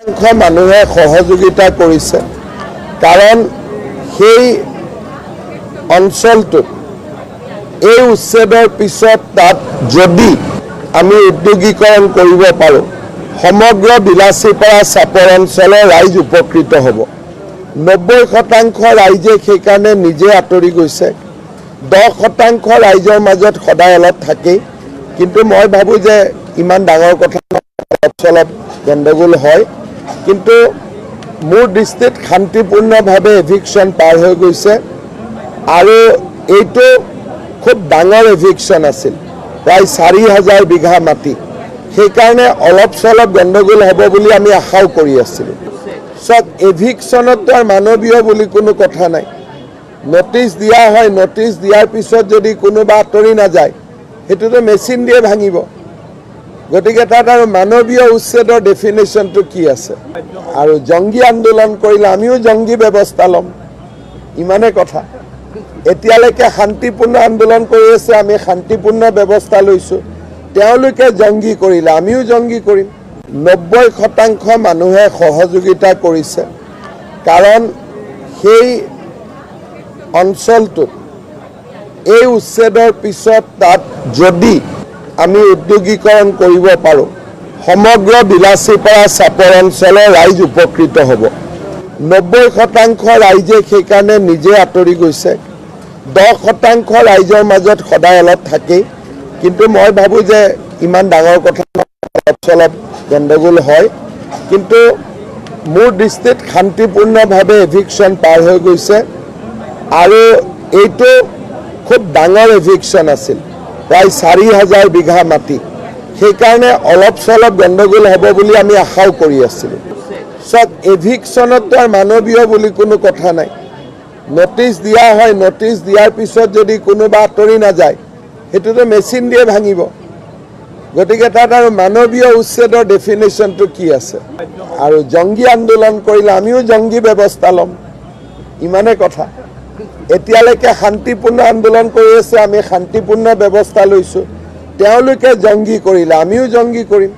মানুহে সহযোগিতা কৰিছে কাৰণ সেই অঞ্চলটোত এই উচ্ছেদৰ পিছত তাত যদি আমি উদ্যোগীকৰণ কৰিব পাৰোঁ সমগ্ৰ বিলাসীপাৰা চাপৰ অঞ্চলৰ ৰাইজ উপকৃত হ'ব। 90% ৰাইজে সেইকাৰণে নিজে আঁতৰি গৈছে। 10% ৰাইজৰ মাজত সদায় অলপ থাকেই, কিন্তু মই ভাবোঁ যে ইমান ডাঙৰ কথা অলপ গণ্ডগোল হয়, কিন্তু মোৰ দৃষ্টিত শান্তিপূৰ্ণভাৱে এভিকশ্যন পাৰ হৈ গৈছে আৰু এইটো খুব ডাঙৰ এভিকশ্যন আছিল, প্ৰায় 4000 বিঘা মাটি। সেইকাৰণে অলপ চলপ গণ্ডগোল হ'ব বুলি আমি আশাও কৰি আছিলোঁ। চব এভিকশ্যনততো আৰু মানৱীয় বুলি কোনো কথা নাই। নটিচ দিয়া হয়, নটিচ দিয়াৰ পিছত যদি কোনোবা আঁতৰি নাযায় সেইটোতো মেচিন দিয়ে ভাঙিব। গতিকে তাত আৰু মানৱীয় উচ্ছেদৰ ডেফিনেশ্যনটো কি আছে? আৰু জংগী আন্দোলন কৰিলে আমিও জংগী ব্যৱস্থা ল'ম, ইমানে কথা। এতিয়ালৈকে শান্তিপূৰ্ণ আন্দোলন কৰি আছে, আমি শান্তিপূৰ্ণ ব্যৱস্থা লৈছোঁ। তেওঁলোকে জংগী কৰিলে আমিও জংগী কৰিম। 90% মানুহে সহযোগিতা কৰিছে কাৰণ সেই অঞ্চলটোত এই উচ্ছেদৰ পিছত তাত যদি আমি উদ্যোগীকৰণ কৰিব পাৰোঁ সমগ্ৰ বিলাসীপাৰা চাপৰ অঞ্চলৰ ৰাইজ উপকৃত হ'ব। 90% ৰাইজে সেইকাৰণে নিজে আঁতৰি গৈছে। 10% ৰাইজৰ মাজত সদায় অলপ থাকেই, কিন্তু মই ভাবোঁ যে ইমান ডাঙৰ কথা অলপ গণ্ডগোল হয়, কিন্তু মোৰ দৃষ্টিত শান্তিপূৰ্ণভাৱে এভিকশ্যন পাৰ হৈ গৈছে আৰু এইটো খুব ডাঙৰ এভিকশ্যন আছিল, প্ৰায় 4000 বিঘা মাটি। সেইকাৰণে অলপ চলপ গণ্ডগোল হ'ব বুলি আমি আশাও কৰি আছিলোঁ। চব এভিকশ্যনততো আৰু মানৱীয় বুলি কোনো কথা নাই। নটিচ দিয়া হয়, নটিচ দিয়াৰ পিছত যদি কোনোবা আঁতৰি নাযায় সেইটোতো মেচিন দিয়ে ভাঙিব। গতিকে তাত আৰু মানৱীয় উচ্ছেদৰ ডেফিনেশ্যনটো কি আছে? আৰু জংগী আন্দোলন কৰিলে আমিও জংগী ব্যৱস্থা ল'ম, ইমানে কথা। এতিয়ালৈকে শান্তিপূৰ্ণ আন্দোলন কৰি আছে, আমি শান্তিপূৰ্ণ ব্যৱস্থা লৈছোঁ। তেওঁলোকে জংগী কৰিলে আমিও জংগী কৰিম।